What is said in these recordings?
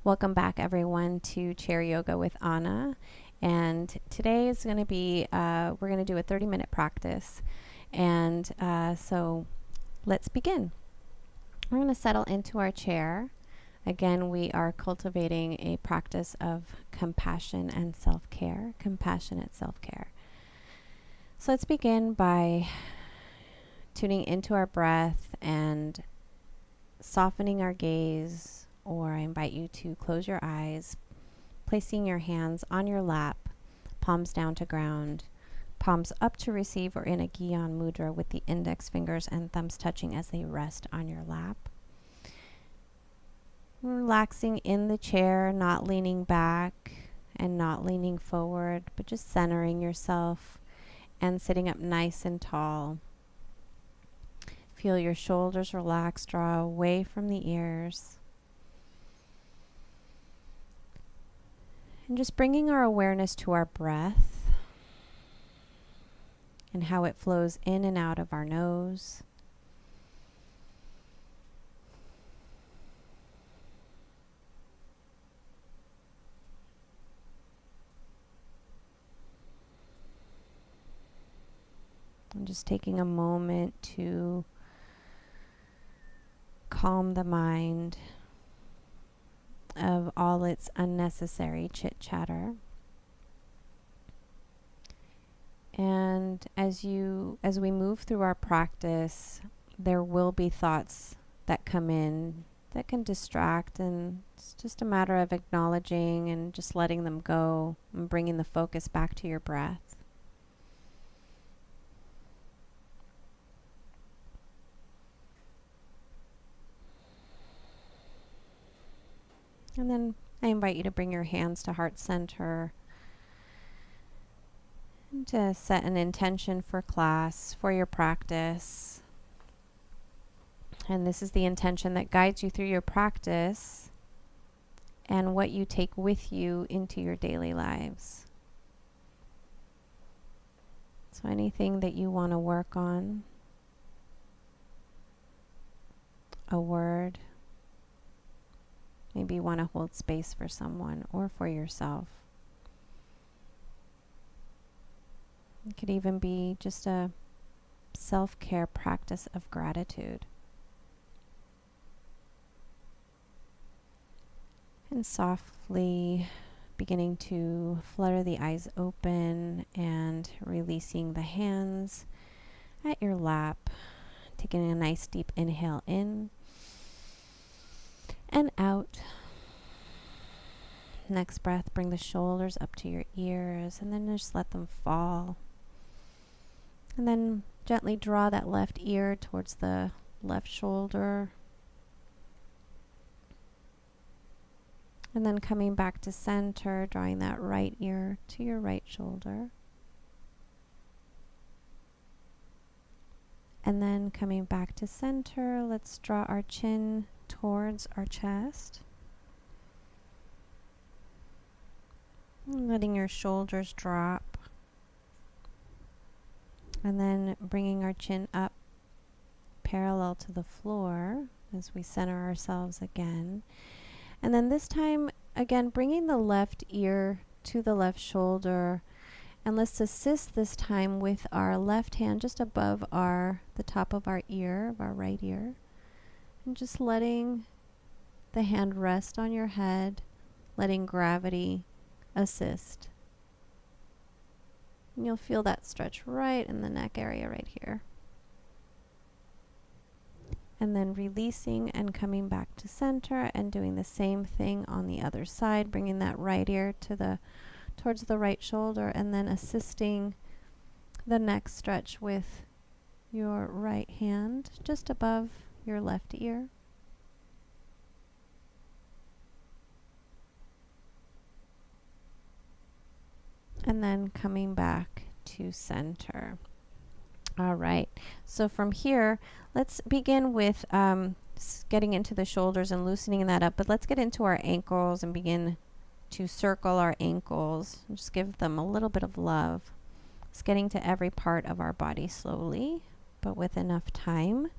Welcome back, everyone, to Chair Yoga with Anna. And today is going to be, we're going to do a 30-minute practice. And so let's begin. We're going to settle into our chair. Again, we are cultivating a practice of compassion and self-care, compassionate self-care. So let's begin by tuning into our breath and softening our gaze, or I invite you to close your eyes, placing your hands on your lap, palms down to ground, palms up to receive or in a Gyan mudra with the index fingers and thumbs touching as they rest on your lap. Relaxing in the chair, not leaning back and not leaning forward, but just centering yourself and sitting up nice and tall. Feel your shoulders relax, draw away from the ears. And just bringing our awareness to our breath and how it flows in and out of our nose. And just taking a moment to calm the mind of all its unnecessary chit-chatter. And as we move through our practice, there will be thoughts that come in that can distract, and it's just a matter of acknowledging and just letting them go and bringing the focus back to your breath. And then I invite you to bring your hands to heart center and to set an intention for class, for your practice. And this is the intention that guides you through your practice and what you take with you into your daily lives. So anything that you want to work on, a word, maybe you want to hold space for someone or for yourself. It could even be just a self-care practice of gratitude. And softly beginning to flutter the eyes open and releasing the hands at your lap. Taking a nice deep inhale in and out. Next breath, bring the shoulders up to your ears and then just let them fall. And then gently draw that left ear towards the left shoulder. And then coming back to center, drawing that right ear to your right shoulder. And then coming back to center, let's draw our chin towards our chest. And letting your shoulders drop. And then bringing our chin up parallel to the floor as we center ourselves again. And then this time, again, bringing the left ear to the left shoulder. And let's assist this time with our left hand just above the top of our ear, of our right ear. And just letting the hand rest on your head, letting gravity assist. And you'll feel that stretch right in the neck area right here. And then releasing and coming back to center and doing the same thing on the other side, bringing that right ear towards the right shoulder and then assisting the neck stretch with your right hand just above your left ear. And then coming back to center. All right, so from here, let's begin with getting into the shoulders and loosening that up, but let's get into our ankles and begin to circle our ankles and just give them a little bit of love. It's getting to every part of our body slowly, but with enough time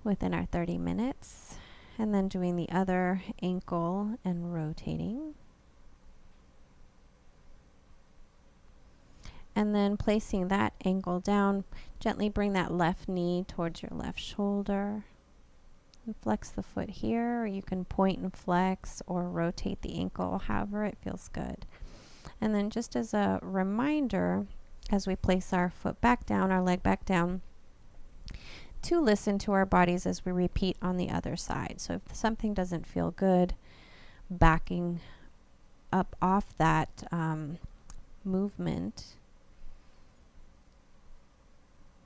within our 30 minutes. And then doing the other ankle and rotating. And then placing that ankle down, gently bring that left knee towards your left shoulder. And flex the foot here, or you can point and flex or rotate the ankle, however it feels good. And then just as a reminder, as we place our foot back down, our leg back down, to listen to our bodies as we repeat on the other side. So if something doesn't feel good, backing up off that movement.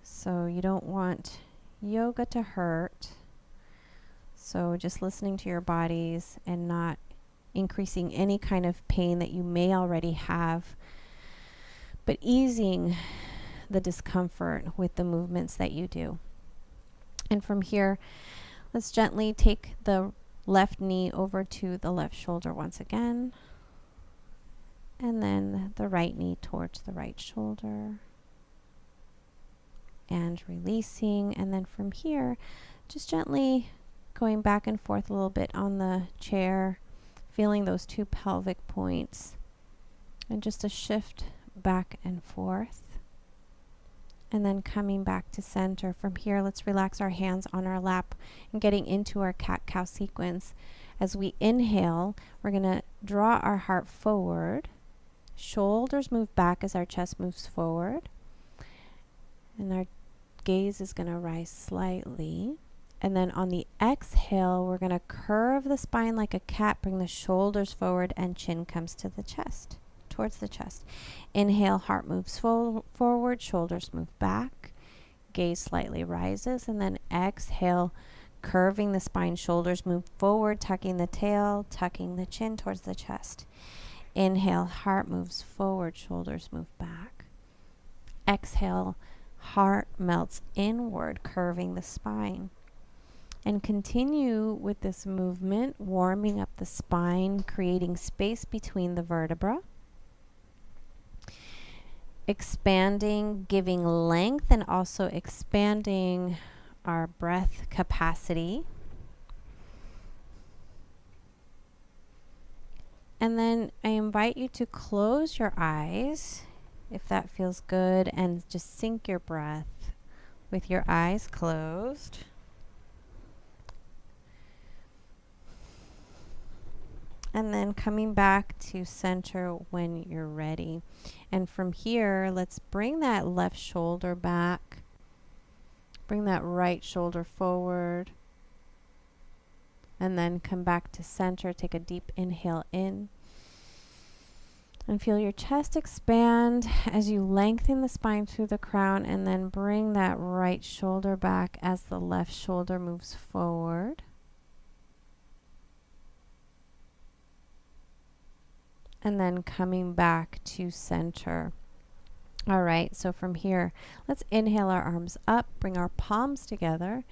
So you don't want yoga to hurt. So just listening to your bodies and not increasing any kind of pain that you may already have, but easing the discomfort with the movements that you do. And from here, let's gently take the left knee over to the left shoulder once again. And then the right knee towards the right shoulder. And releasing. And then from here, just gently going back and forth a little bit on the chair, feeling those two pelvic points. And just a shift back and forth. And then coming back to center. From here, let's relax our hands on our lap and getting into our cat-cow sequence. As we inhale, we're going to draw our heart forward. Shoulders move back as our chest moves forward. And our gaze is going to rise slightly. And then on the exhale, we're going to curve the spine like a cat, bring the shoulders forward, and chin comes to the chest. Towards the chest. Inhale, heart moves forward, shoulders move back, gaze slightly rises, and then exhale, curving the spine, shoulders move forward, tucking the tail, tucking the chin towards the chest. Inhale, heart moves forward, shoulders move back. Exhale, heart melts inward, curving the spine. And continue with this movement, warming up the spine, creating space between the vertebrae. Expanding, giving length, and also expanding our breath capacity. And then I invite you to close your eyes if that feels good, and just sink your breath with your eyes closed. And then coming back to center when you're ready. And from here, let's bring that left shoulder back. Bring that right shoulder forward. And then come back to center. Take a deep inhale in. And feel your chest expand as you lengthen the spine through the crown. And then bring that right shoulder back as the left shoulder moves forward. And then coming back to center. All right, so from here, let's inhale our arms up, bring our palms together.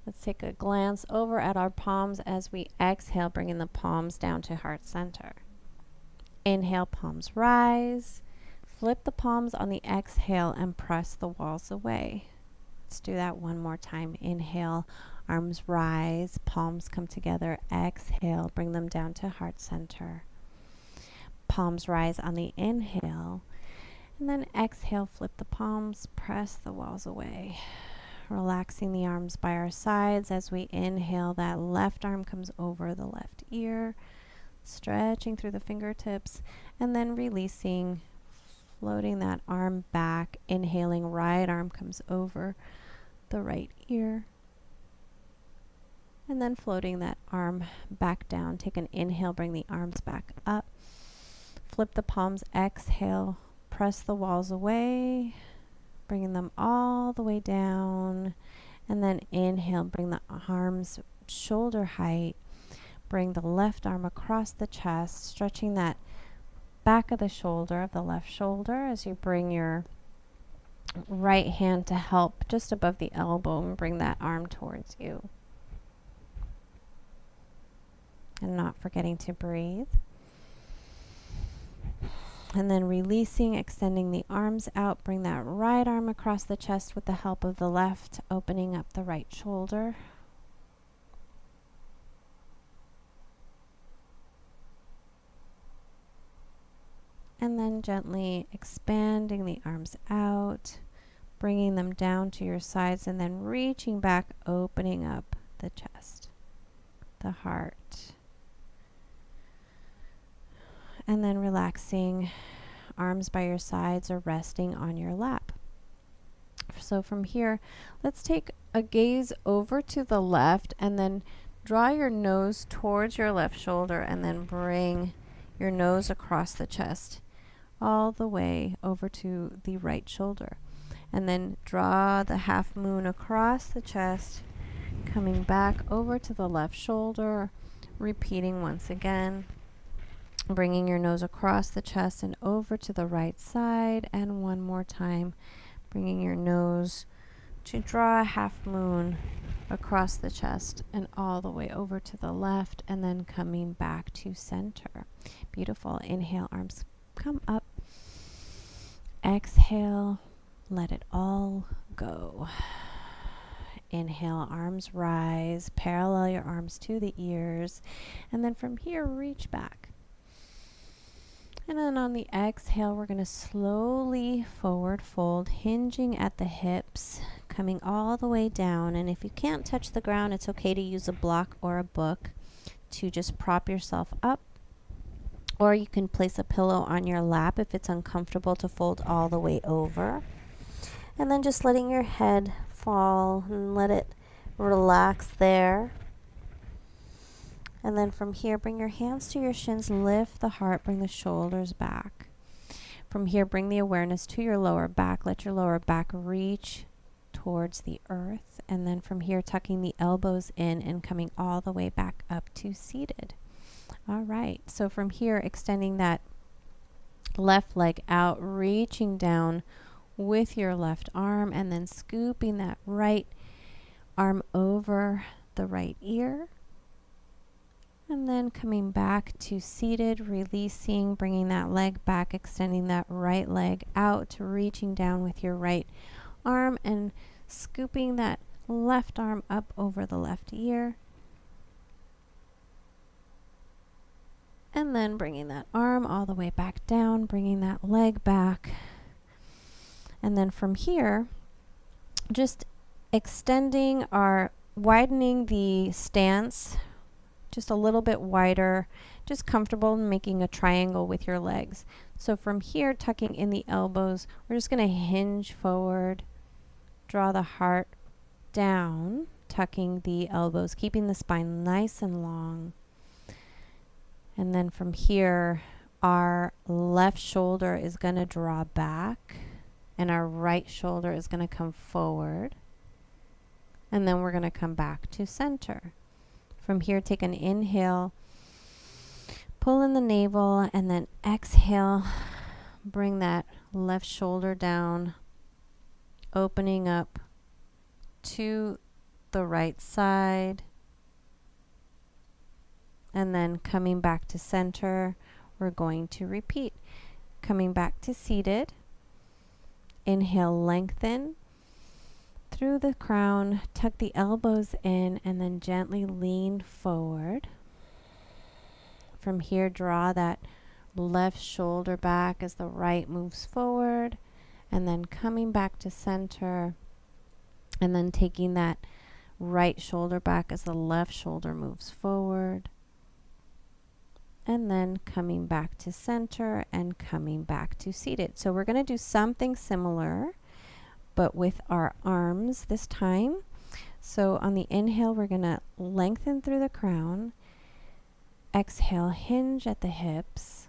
Let's take a glance over at our palms as we exhale, bringing the palms down to heart center. Inhale, palms rise. Flip the palms on the exhale and press the walls away. Let's do that one more time. Inhale, arms rise, palms come together. Exhale, bring them down to heart center. Palms rise on the inhale, and then exhale, flip the palms, press the walls away. Relaxing the arms by our sides as we inhale, that left arm comes over the left ear, stretching through the fingertips, and then releasing, floating that arm back, inhaling, right arm comes over the right ear, and then floating that arm back down. Take an inhale, bring the arms back up. Flip the palms, exhale, press the walls away, bringing them all the way down. And then inhale, bring the arms shoulder height. Bring the left arm across the chest, stretching that back of the shoulder of the left shoulder as you bring your right hand to help just above the elbow and bring that arm towards you. And not forgetting to breathe. And then releasing, extending the arms out. Bring that right arm across the chest with the help of the left, opening up the right shoulder. And then gently expanding the arms out, bringing them down to your sides, and then reaching back, opening up the chest, the heart. And then relaxing, arms by your sides or resting on your lap. So from here, let's take a gaze over to the left and then draw your nose towards your left shoulder and then bring your nose across the chest all the way over to the right shoulder. And then draw the half moon across the chest, coming back over to the left shoulder, repeating once again, bringing your nose across the chest and over to the right side, and one more time, bringing your nose to draw a half moon across the chest and all the way over to the left, and then coming back to center. Beautiful. Inhale, arms come up. Exhale, let it all go. Inhale, arms rise, parallel your arms to the ears, and then from here, reach back. And then on the exhale, we're going to slowly forward fold, hinging at the hips, coming all the way down. And if you can't touch the ground, it's okay to use a block or a book to just prop yourself up. Or you can place a pillow on your lap if it's uncomfortable to fold all the way over. And then just letting your head fall and let it relax there. And then from here, bring your hands to your shins, lift the heart, bring the shoulders back. From here, bring the awareness to your lower back. Let your lower back reach towards the earth. And then from here, tucking the elbows in and coming all the way back up to seated. All right, so from here, extending that left leg out, reaching down with your left arm, and then scooping that right arm over the right ear. And then coming back to seated, releasing, bringing that leg back, extending that right leg out, reaching down with your right arm and scooping that left arm up over the left ear. And then bringing that arm all the way back down, bringing that leg back. And then from here, just extending widening the stance just a little bit wider, just comfortable in making a triangle with your legs. So from here, tucking in the elbows, we're just going to hinge forward, draw the heart down, tucking the elbows, keeping the spine nice and long. And then from here, our left shoulder is going to draw back and our right shoulder is going to come forward. And then we're going to come back to center. From here, take an inhale, pull in the navel, and then exhale, bring that left shoulder down, opening up to the right side. And then coming back to center, we're going to repeat. Coming back to seated. Inhale, lengthen through the crown, tuck the elbows in, and then gently lean forward. From here, draw that left shoulder back as the right moves forward, and then coming back to center, and then taking that right shoulder back as the left shoulder moves forward. And then coming back to center and coming back to seated. So we're going to do something similar, but with our arms this time. So on the inhale, we're going to lengthen through the crown. Exhale, hinge at the hips.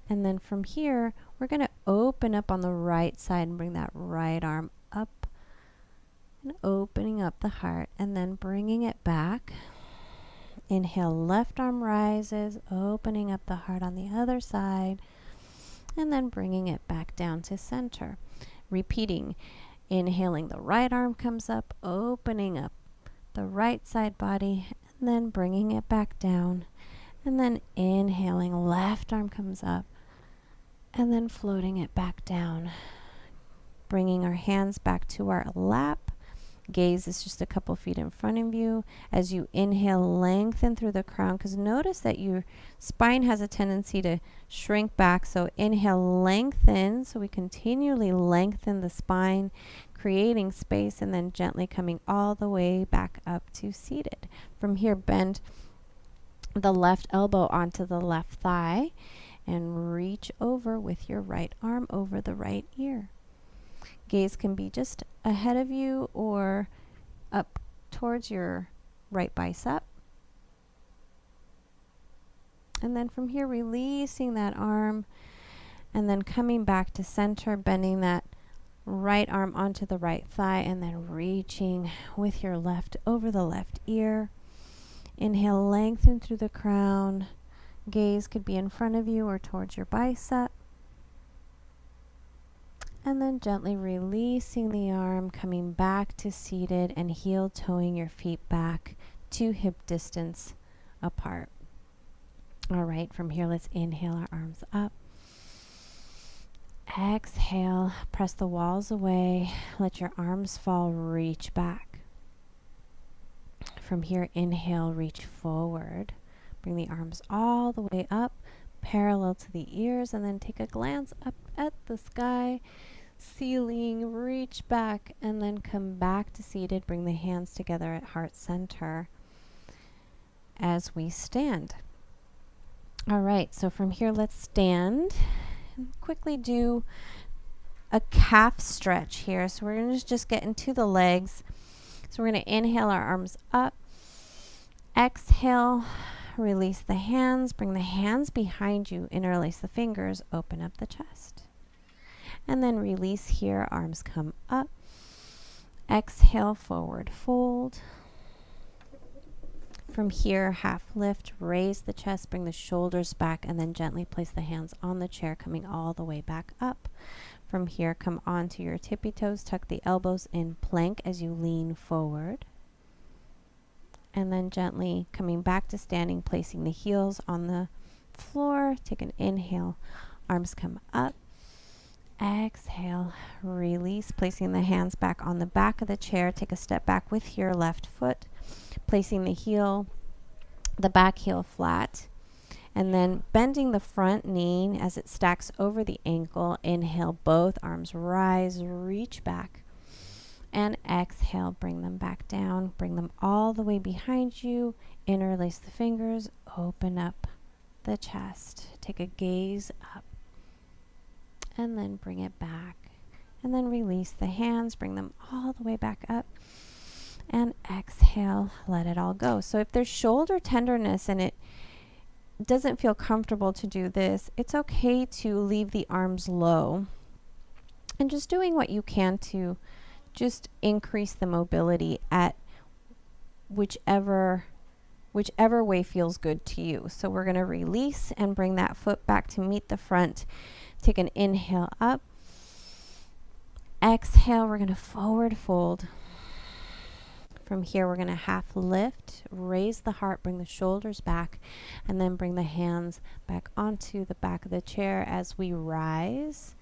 And then from here, we're going to open up on the right side and bring that right arm up and opening up the heart, and then bringing it back. Inhale, left arm rises, opening up the heart on the other side, and then bringing it back down to center. Repeating, inhaling, the right arm comes up, opening up the right side body, and then bringing it back down. And then inhaling, left arm comes up, and then floating it back down. Bringing our hands back to our lap, Gaze is just a couple feet in front of you. As you inhale, lengthen through the crown, because notice that your spine has a tendency to shrink back. So inhale, lengthen. So we continually lengthen the spine, creating space, and then gently coming all the way back up to seated. From here, bend the left elbow onto the left thigh and reach over with your right arm over the right ear. Gaze can be just ahead of you or up towards your right bicep. And then from here, releasing that arm and then coming back to center, bending that right arm onto the right thigh and then reaching with your left over the left ear. Inhale, lengthen through the crown. Gaze could be in front of you or towards your bicep. And then gently releasing the arm, coming back to seated and heel toeing your feet back to hip distance apart. All right, from here, let's inhale our arms up. Exhale, press the walls away. Let your arms fall, reach back. From here, inhale, reach forward. Bring the arms all the way up, parallel to the ears, and then take a glance up at the sky, ceiling, reach back, and then come back to seated. Bring the hands together at heart center as we stand. All right, so from here, let's stand and quickly do a calf stretch here. So we're going to just get into the legs. So we're going to inhale our arms up, exhale, release the hands, bring the hands behind you, interlace the fingers, open up the chest. And then release here, arms come up, exhale, forward fold. From here, half lift, raise the chest, bring the shoulders back, and then gently place the hands on the chair, coming all the way back up. From here, come onto your tippy toes, tuck the elbows in plank as you lean forward. And then gently coming back to standing, placing the heels on the floor. Take an inhale, arms come up. Exhale, release, placing the hands back on the back of the chair. Take a step back with your left foot, placing the back heel flat, and then bending the front knee as it stacks over the ankle. Inhale, both arms rise, reach back, and exhale, bring them back down, bring them all the way behind you, interlace the fingers, open up the chest, take a gaze up, and then bring it back, and then release the hands, bring them all the way back up, and exhale, let it all go. So if there's shoulder tenderness and it doesn't feel comfortable to do this, it's okay to leave the arms low and just doing what you can to just increase the mobility at whichever way feels good to you. So we're going to release and bring that foot back to meet the front. Take an inhale up. Exhale, we're going to forward fold. From here, we're going to half lift, raise the heart, bring the shoulders back, and then bring the hands back onto the back of the chair as we rise.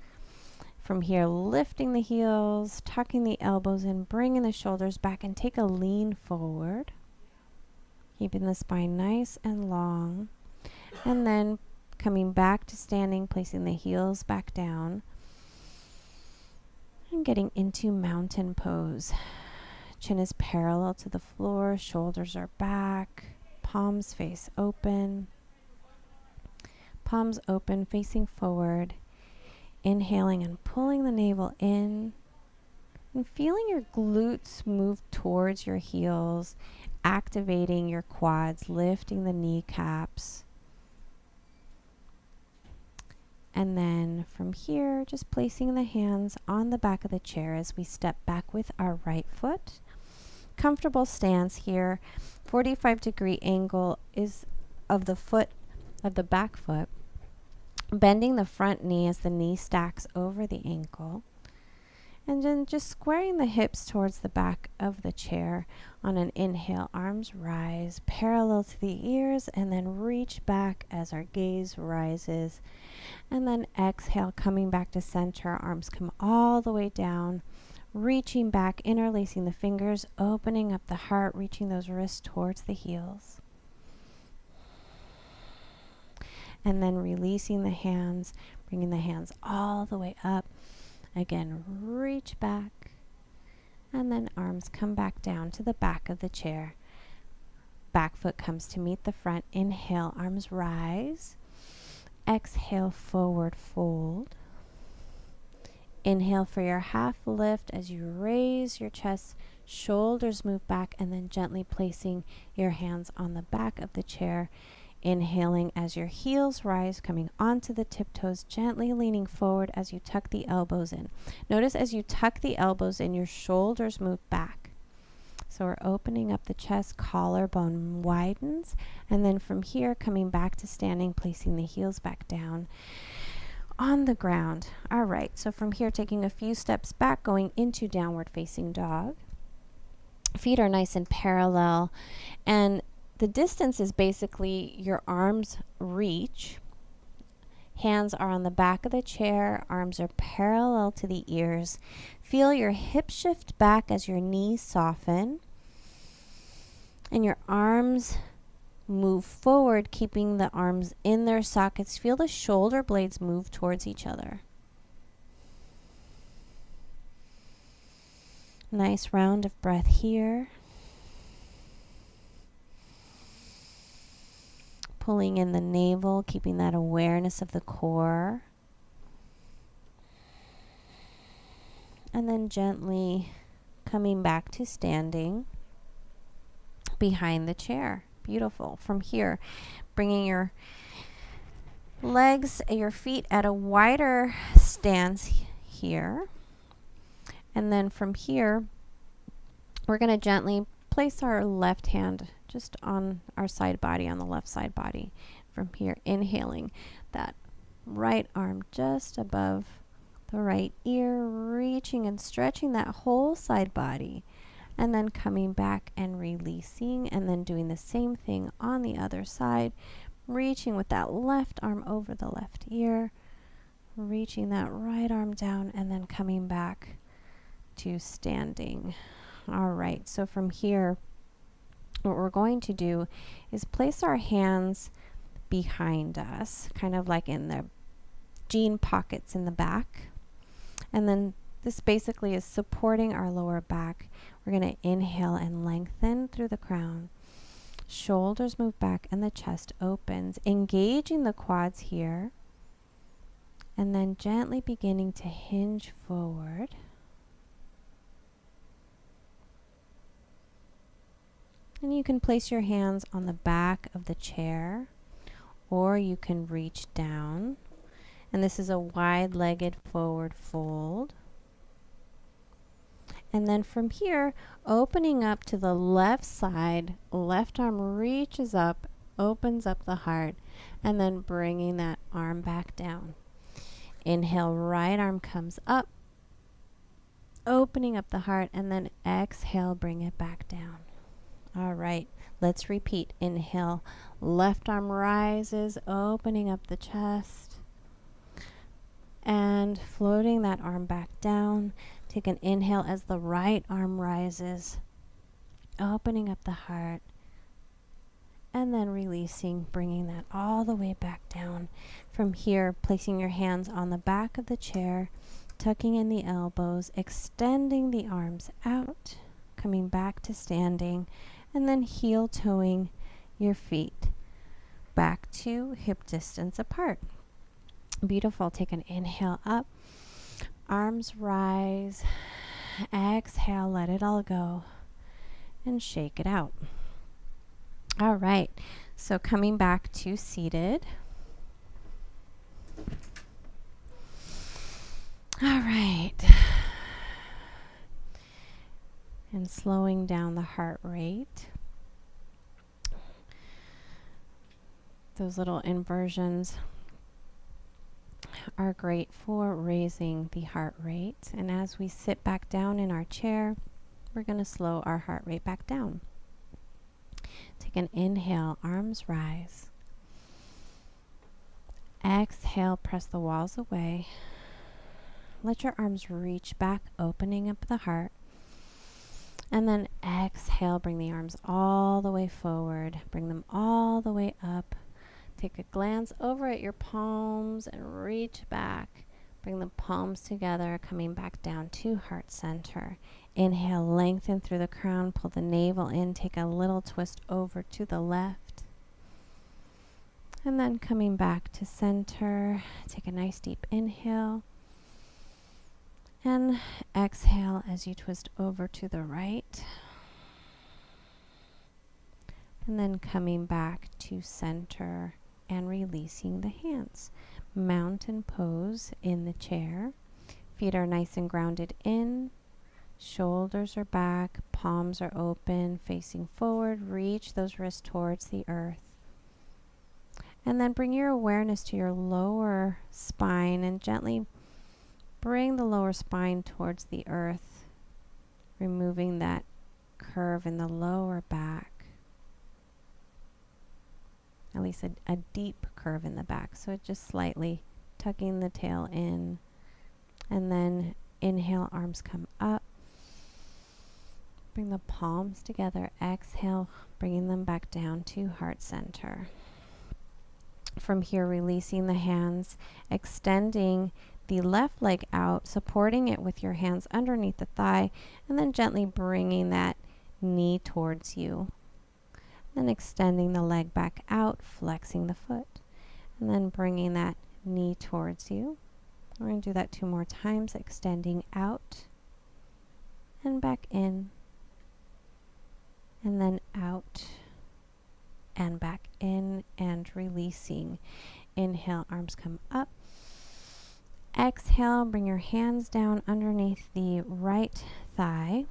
From here, lifting the heels, tucking the elbows in, bringing the shoulders back, and take a lean forward. Keeping the spine nice and long. And then coming back to standing, placing the heels back down. And getting into mountain pose. Chin is parallel to the floor, shoulders are back, palms face open. Palms open, facing forward. Inhaling and pulling the navel in. And feeling your glutes move towards your heels, activating your quads, lifting the kneecaps. And then from here, just placing the hands on the back of the chair as we step back with our right foot. Comfortable stance here. 45-degree angle is of the foot, of the back foot. Bending the front knee as the knee stacks over the ankle. And then just squaring the hips towards the back of the chair. On an inhale, arms rise parallel to the ears, and then reach back as our gaze rises. And then exhale, coming back to center, arms come all the way down. reaching back, interlacing the fingers, opening up the heart, reaching those wrists towards the heels. And then releasing the hands, bringing the hands all the way up. Again, reach back. And then arms come back down to the back of the chair. Back foot comes to meet the front. Inhale, arms rise. Exhale, forward fold. Inhale for your half lift as you raise your chest, shoulders move back, and then gently placing your hands on the back of the chair. Inhaling as your heels rise, coming onto the tiptoes, gently leaning forward as you tuck the elbows in. Notice as you tuck the elbows in, your shoulders move back. So we're opening up the chest, collarbone widens, and then from here, coming back to standing, placing the heels back down on the ground. All right, so from here, taking a few steps back, going into downward facing dog. Feet are nice and parallel, and the distance is basically your arms reach. Hands are on the back of the chair. Arms are parallel to the ears. Feel your hips shift back as your knees soften. And your arms move forward, keeping the arms in their sockets. Feel the shoulder blades move towards each other. Nice round of breath here. Pulling in the navel, keeping that awareness of the core. And then gently coming back to standing behind the chair. Beautiful. From here, bringing your legs, your feet at a wider stance here. And then from here, we're going to gently place our left hand just on our side body, on the left side body. From here, inhaling that right arm just above the right ear, reaching and stretching that whole side body, and then coming back and releasing, and then doing the same thing on the other side, reaching with that left arm over the left ear, reaching that right arm down, and then coming back to standing. All right, so from here, what we're going to do is place our hands behind us, kind of like in the jean pockets in the back. And then this basically is supporting our lower back. We're going to inhale and lengthen through the crown. Shoulders move back and the chest opens, engaging the quads here. And then gently beginning to hinge forward. And you can place your hands on the back of the chair, or you can reach down. And this is a wide-legged forward fold. And then from here, opening up to the left side, left arm reaches up, opens up the heart, and then bringing that arm back down. Inhale, right arm comes up, opening up the heart, and then exhale, bring it back down. All right, let's repeat. Inhale, left arm rises, opening up the chest, and floating that arm back down. Take an inhale as the right arm rises, opening up the heart, and then releasing, bringing that all the way back down. From here, placing your hands on the back of the chair, tucking in the elbows, extending the arms out, coming back to standing, and then heel toeing your feet back to hip distance apart. Beautiful. Take an inhale up, arms rise, exhale, let it all go, and shake it out. All right, so coming back to seated. All right. And slowing down the heart rate. Those little inversions are great for raising the heart rate. And as we sit back down in our chair, we're going to slow our heart rate back down. Take an inhale, arms rise. Exhale, press the walls away. Let your arms reach back, opening up the heart. And then exhale, bring the arms all the way forward. Bring them all the way up. Take a glance over at your palms and reach back. Bring the palms together, coming back down to heart center. Inhale, lengthen through the crown, pull the navel in, take a little twist over to the left. And then coming back to center, take a nice deep inhale. And exhale as you twist over to the right. And then coming back to center and releasing the hands. Mountain pose in the chair. Feet are nice and grounded in. Shoulders are back. Palms are open, facing forward. Reach those wrists towards the earth. And then bring your awareness to your lower spine and gently bring the lower spine towards the earth, removing that curve in the lower back. At least a deep curve in the back. So just slightly tucking the tail in. And then inhale, arms come up. Bring the palms together. Exhale, bringing them back down to heart center. From here, releasing the hands, extending the left leg out, supporting it with your hands underneath the thigh, and then gently bringing that knee towards you. Then extending the leg back out, flexing the foot, and then bringing that knee towards you. We're going to do that 2 more times, extending out and back in, and then out and back in, and releasing. Inhale, arms come up. Exhale, bring your hands down underneath the right thigh,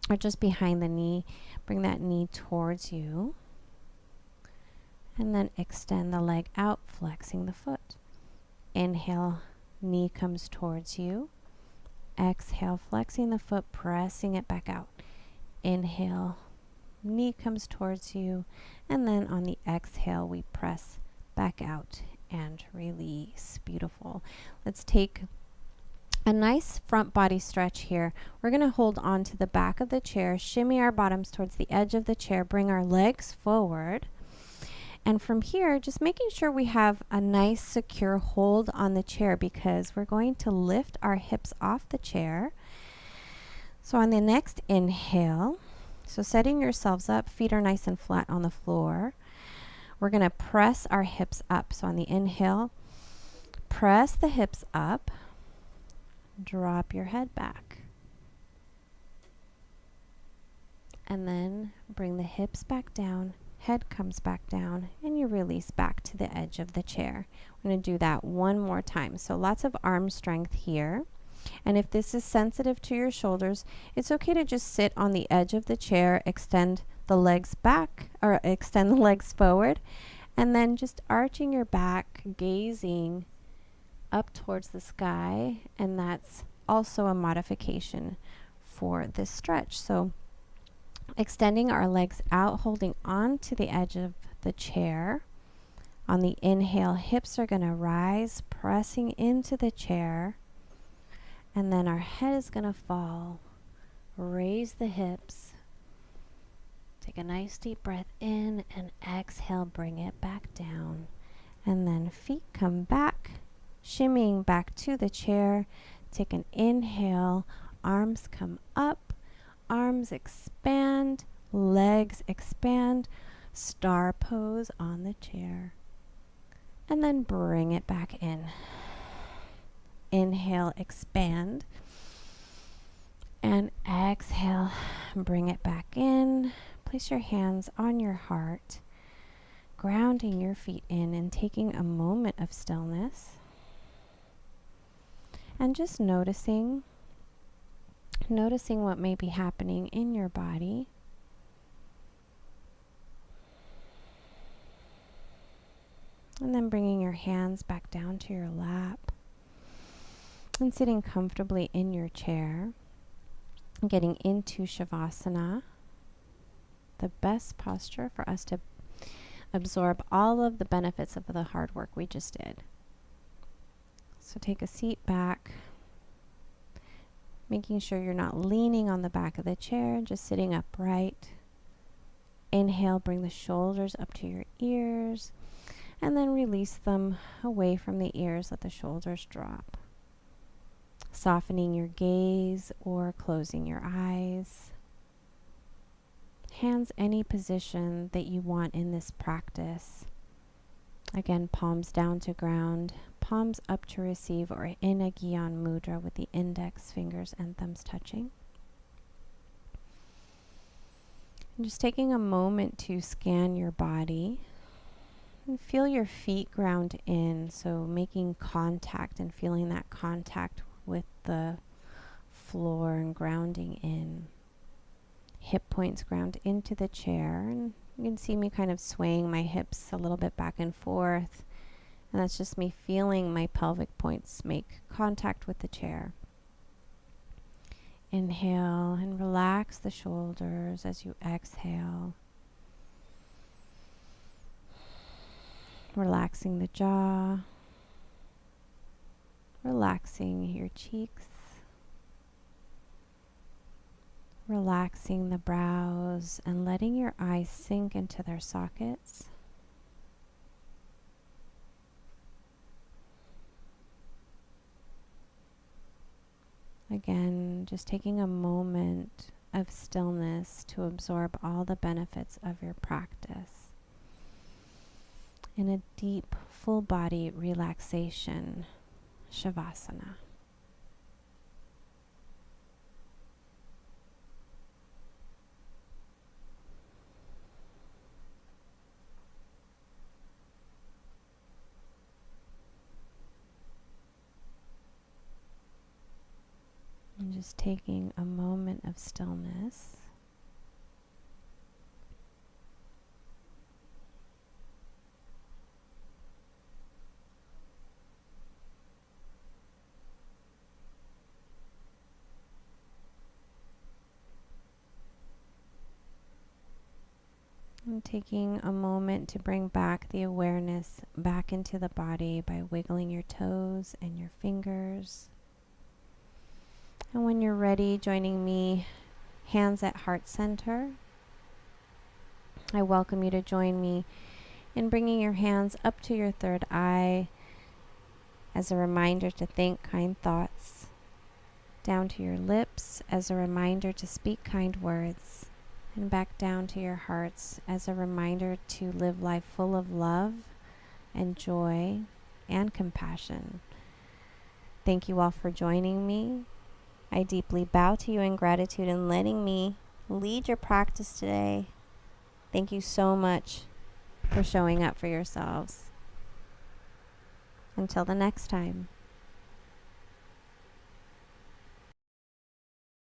or just behind the knee. Bring that knee towards you. And then extend the leg out, flexing the foot. Inhale, knee comes towards you. Exhale, flexing the foot, pressing it back out. Inhale, knee comes towards you. And then on the exhale, we press back out and release. Beautiful. Let's take a nice front body stretch here. We're going to hold on to the back of the chair, shimmy our bottoms towards the edge of the chair, bring our legs forward. And from here, just making sure we have a nice secure hold on the chair, because we're going to lift our hips off the chair. So on the next inhale, so setting yourselves up, feet are nice and flat on the floor. We're going to press our hips up. So on the inhale, press the hips up. Drop your head back. And then bring the hips back down, head comes back down, and you release back to the edge of the chair. We're going to do that 1 more time. So lots of arm strength here. And if this is sensitive to your shoulders, it's okay to just sit on the edge of the chair, extend the legs back, or extend the legs forward, and then just arching your back, gazing up towards the sky, and that's also a modification for this stretch. So extending our legs out, holding on to the edge of the chair. On the inhale, hips are going to rise, pressing into the chair, and then our head is going to fall. Raise the hips. Take a nice deep breath in, and exhale, bring it back down. And then feet come back, shimmying back to the chair. Take an inhale, arms come up, arms expand, legs expand, star pose on the chair. And then bring it back in. Inhale, expand. And exhale, bring it back in. Place your hands on your heart, grounding your feet in and taking a moment of stillness. And just noticing what may be happening in your body. And then bringing your hands back down to your lap and sitting comfortably in your chair, getting into Shavasana, the best posture for us to absorb all of the benefits of the hard work we just did. So take a seat back, Making sure you're not leaning on the back of the chair, just sitting upright. Inhale, bring the shoulders up to your ears, and then release them away from the ears, let the shoulders drop. Softening your gaze or closing your eyes. Hands any position that you want in this practice. Again, palms down to ground, palms up to receive, or in a Gyan mudra with the index fingers and thumbs touching. And just taking a moment to scan your body and feel your feet ground in, so making contact and feeling that contact with the floor and grounding in. Hip points ground into the chair, and you can see me kind of swaying my hips a little bit back and forth, and that's just me feeling my pelvic points make contact with the chair. Inhale and relax the shoulders as you exhale. Relaxing the jaw, relaxing your cheeks, relaxing the brows and letting your eyes sink into their sockets. Again, just taking a moment of stillness to absorb all the benefits of your practice. In a deep, full body relaxation, Shavasana. And just taking a moment of stillness. And taking a moment to bring back the awareness back into the body by wiggling your toes and your fingers. And when you're ready, joining me, hands at heart center. I welcome you to join me in bringing your hands up to your third eye as a reminder to think kind thoughts, down to your lips as a reminder to speak kind words, and back down to your hearts as a reminder to live life full of love and joy and compassion. Thank you all for joining me. I deeply bow to you in gratitude and letting me lead your practice today. Thank you so much for showing up for yourselves. Until the next time.